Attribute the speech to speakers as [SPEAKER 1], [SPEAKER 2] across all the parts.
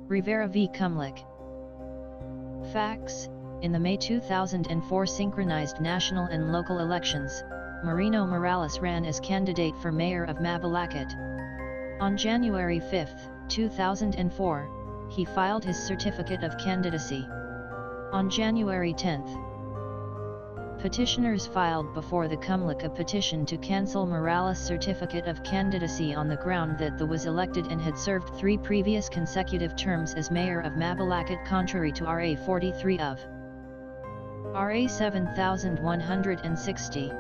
[SPEAKER 1] Rivera v. Kumlik. Facts: in the May 2004 synchronized national and local elections, Marino Morales ran as candidate for mayor of Mabalacat. On January 5, 2004, he filed his certificate of candidacy. On January 10, petitioners filed before the Kumlik a petition to cancel Morales' certificate of candidacy on the ground that the was elected and had served 3 previous consecutive terms as mayor of Mabalacat, contrary to RA 43 of RA 7160.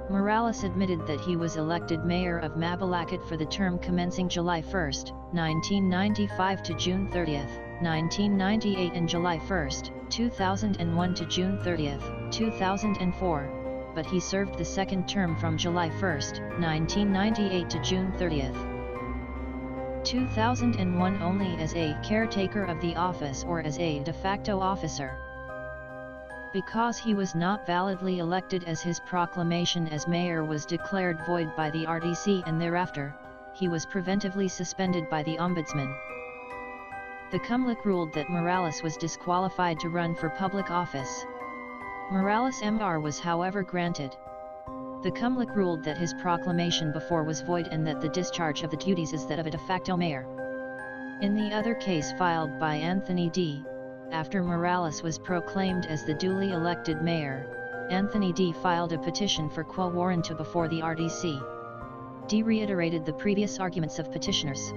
[SPEAKER 1] Morales admitted that he was elected mayor of Mabalacat for the term commencing July 1, 1995 to June 30, 1998 and July 1, 2001 to June 30, 2004, but he served the second term from July 1, 1998 to June 30, 2001 only as a caretaker of the office or as a de facto officer. Because he was not validly elected, as his proclamation as mayor was declared void by the RDC and thereafter, he was preventively suspended by the Ombudsman. The Kumlik ruled that Morales was disqualified to run for public office. Morales' MR was however granted. The Kumlik ruled that his proclamation before was void and that the discharge of the duties is that of a de facto mayor. In the other case filed by Anthony D., after Morales was proclaimed as the duly elected mayor, Anthony D. filed a petition for quo warranto before the RDC. D reiterated the previous arguments of petitioners.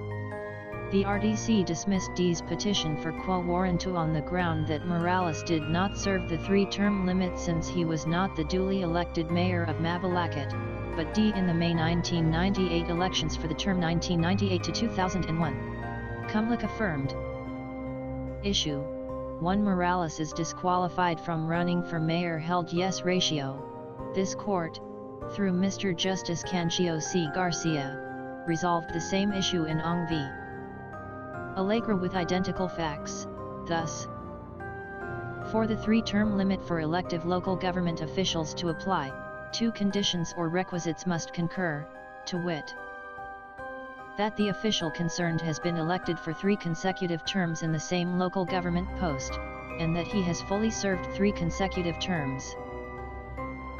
[SPEAKER 1] The RDC dismissed D's petition for quo warranto on the ground that Morales did not serve the 3-term limit since he was not the duly elected mayor of Mabalacat, but D in the May 1998 elections for the term 1998 to 2001. Kumlik affirmed. Issue 1. Morales is disqualified from running for mayor held yes ratio. This court, through Mr. Justice Cancio C. Garcia, resolved the same issue in Ong v. Allegra with identical facts. Thus, for the 3-term limit for elective local government officials to apply, 2 conditions or requisites must concur, to wit, that the official concerned has been elected for 3 consecutive terms in the same local government post, and that he has fully served 3 consecutive terms.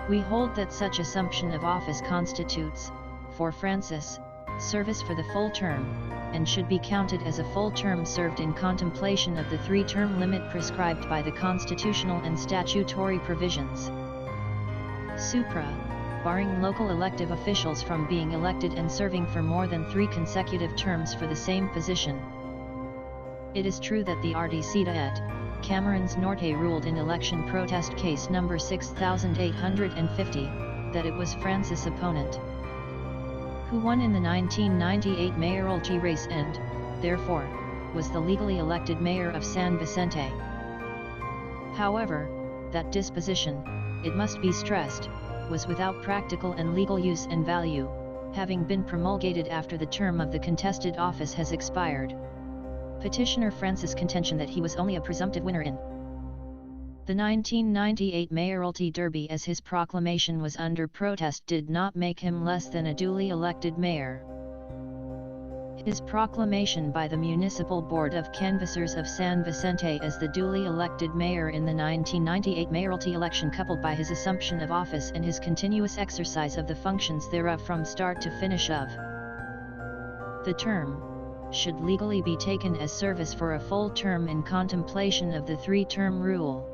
[SPEAKER 1] We hold that such assumption of office constitutes, for Francis, service for the full term, and should be counted as a full term served in contemplation of the 3-term limit prescribed by the constitutional and statutory provisions. Supra, barring local elective officials from being elected and serving for more than 3 consecutive terms for the same position. It is true that the RDC et Camerons Norte ruled in election protest case number 6850, that it was Francis' opponent who won in the 1998 mayoralty race and, therefore, was the legally elected mayor of San Vicente. However, that disposition, it must be stressed, was without practical and legal use and value, having been promulgated after the term of the contested office has expired. Petitioner Francis' contention that he was only a presumptive winner in the 1998 mayoralty derby as his proclamation was under protest did not make him less than a duly elected mayor. His proclamation by the Municipal Board of Canvassers of San Vicente as the duly elected mayor in the 1998 mayoralty election, coupled by his assumption of office and his continuous exercise of the functions thereof from start to finish of the term, should legally be taken as service for a full term in contemplation of the 3-term rule.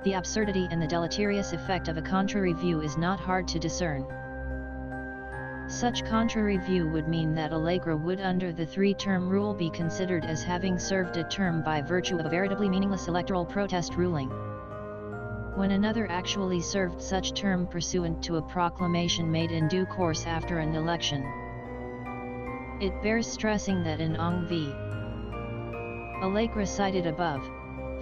[SPEAKER 1] The absurdity and the deleterious effect of a contrary view is not hard to discern. Such contrary view would mean that Allegra would under the 3-term rule be considered as having served a term by virtue of a veritably meaningless electoral protest ruling, when another actually served such term pursuant to a proclamation made in due course after an election. It bears stressing that in Ong v. Allegra cited above,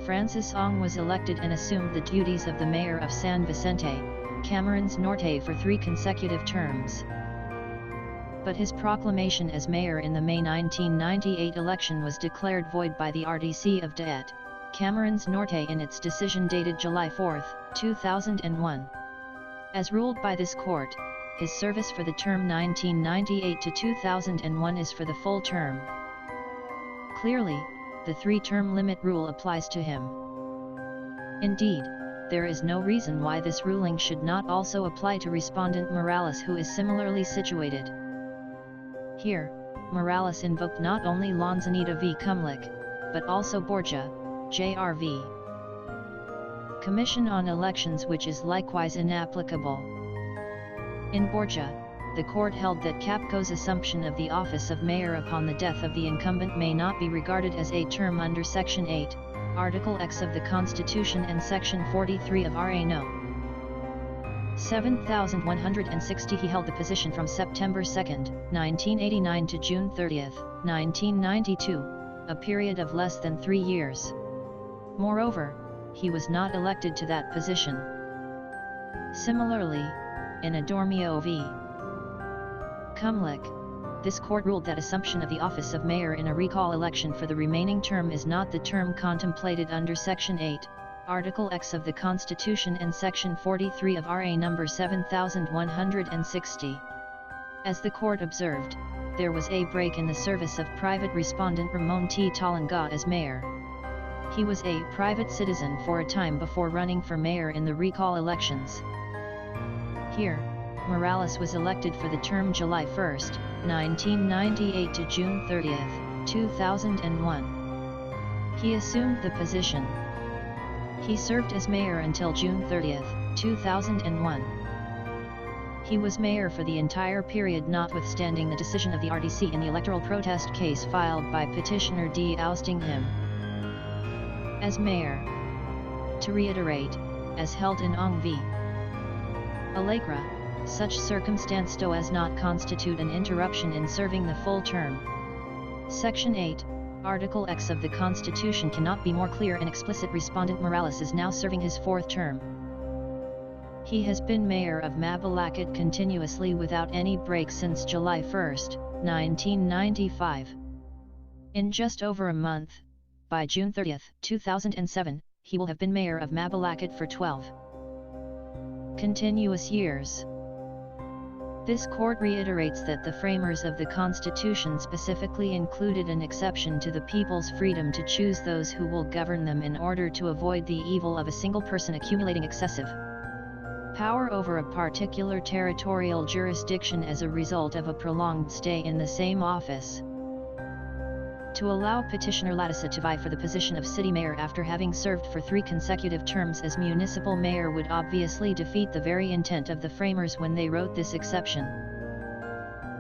[SPEAKER 1] Francis Ong was elected and assumed the duties of the mayor of San Vicente, Camerons Norte for 3 consecutive terms. But his proclamation as mayor in the May 1998 election was declared void by the RDC of Det, Camerons Norte in its decision dated July 4, 2001. As ruled by this court, his service for the term 1998 to 2001 is for the full term. Clearly, the 3-term limit rule applies to him. Indeed, there is no reason why this ruling should not also apply to Respondent Morales, who is similarly situated. Here, Morales invoked not only Lanzanita v. Kumlik, but also Borja, J.R.V. Commission on Elections, which is likewise inapplicable. In Borja, the court held that Capco's assumption of the office of mayor upon the death of the incumbent may not be regarded as a term under Section 8, Article X of the Constitution and Section 43 of RA No. 7160. He held the position from September 2, 1989 to June 30, 1992, a period of less than 3 years. Moreover, he was not elected to that position. Similarly, in Adormio v. Kumlik, this court ruled that assumption of the office of mayor in a recall election for the remaining term is not the term contemplated under Section 8, Article X of the Constitution and Section 43 of RA No. 7160. As the court observed, there was a break in the service of private respondent Ramon T. Talanga as mayor. He was a private citizen for a time before running for mayor in the recall elections. Here, Morales was elected for the term July 1, 1998 to June 30, 2001. He assumed the position. He served as mayor until June 30, 2001. He was mayor for the entire period, notwithstanding the decision of the RDC in the electoral protest case filed by petitioner D ousting him as mayor. To reiterate, as held in Ong v. Allegra, such circumstance does not constitute an interruption in serving the full term. Section 8, Article X of the Constitution cannot be more clear and explicit. Respondent Morales is now serving his 4th term. He has been mayor of Mabalacat continuously without any break since July 1, 1995. In just over a month, by June 30, 2007, he will have been mayor of Mabalacat for 12 continuous years. This court reiterates that the framers of the Constitution specifically included an exception to the people's freedom to choose those who will govern them in order to avoid the evil of a single person accumulating excessive power over a particular territorial jurisdiction as a result of a prolonged stay in the same office. To allow petitioner Latissa to vie for the position of city mayor after having served for 3 consecutive terms as municipal mayor would obviously defeat the very intent of the framers when they wrote this exception.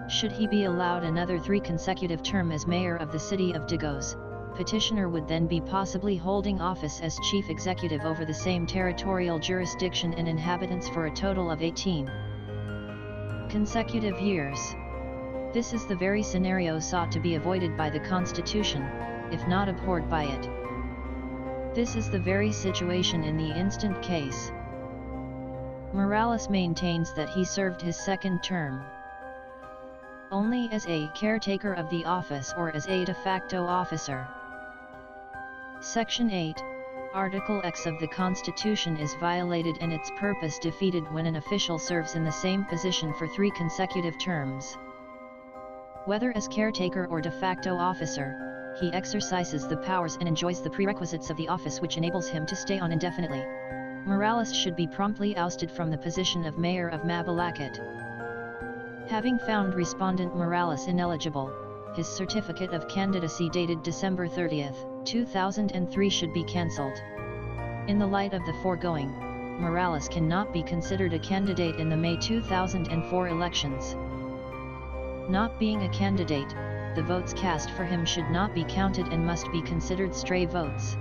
[SPEAKER 1] Should he be allowed another 3 consecutive term as mayor of the city of Dagos, petitioner would then be possibly holding office as chief executive over the same territorial jurisdiction and inhabitants for a total of 18 consecutive years. This is the very scenario sought to be avoided by the Constitution, if not abhorred by it. This is the very situation in the instant case. Morales maintains that he served his 2nd term only as a caretaker of the office or as a de facto officer. Section 8, Article X of the Constitution is violated and its purpose defeated when an official serves in the same position for 3 consecutive terms. Whether as caretaker or de facto officer, he exercises the powers and enjoys the prerequisites of the office which enables him to stay on indefinitely. Morales should be promptly ousted from the position of mayor of Mabalacat. Having found Respondent Morales ineligible, his certificate of candidacy dated December 30, 2003 should be cancelled. In the light of the foregoing, Morales cannot be considered a candidate in the May 2004 elections. Not being a candidate, the votes cast for him should not be counted and must be considered stray votes.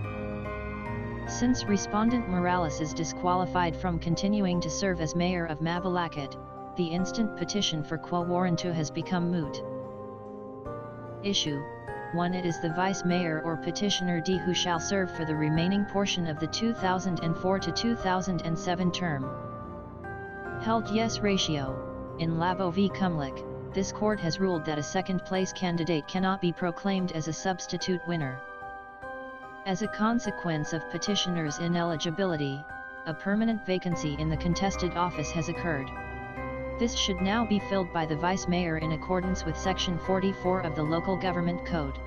[SPEAKER 1] Since Respondent Morales is disqualified from continuing to serve as mayor of Mabalacat, the instant petition for quo warranto has become moot. Issue 1. It is the vice mayor or petitioner D who shall serve for the remaining portion of the 2004 to 2007 term. Held yes ratio, in Labo v. Kumlik, this court has ruled that a second-place candidate cannot be proclaimed as a substitute winner. As a consequence of petitioner's ineligibility, a permanent vacancy in the contested office has occurred. This should now be filled by the vice mayor in accordance with Section 44 of the Local Government Code.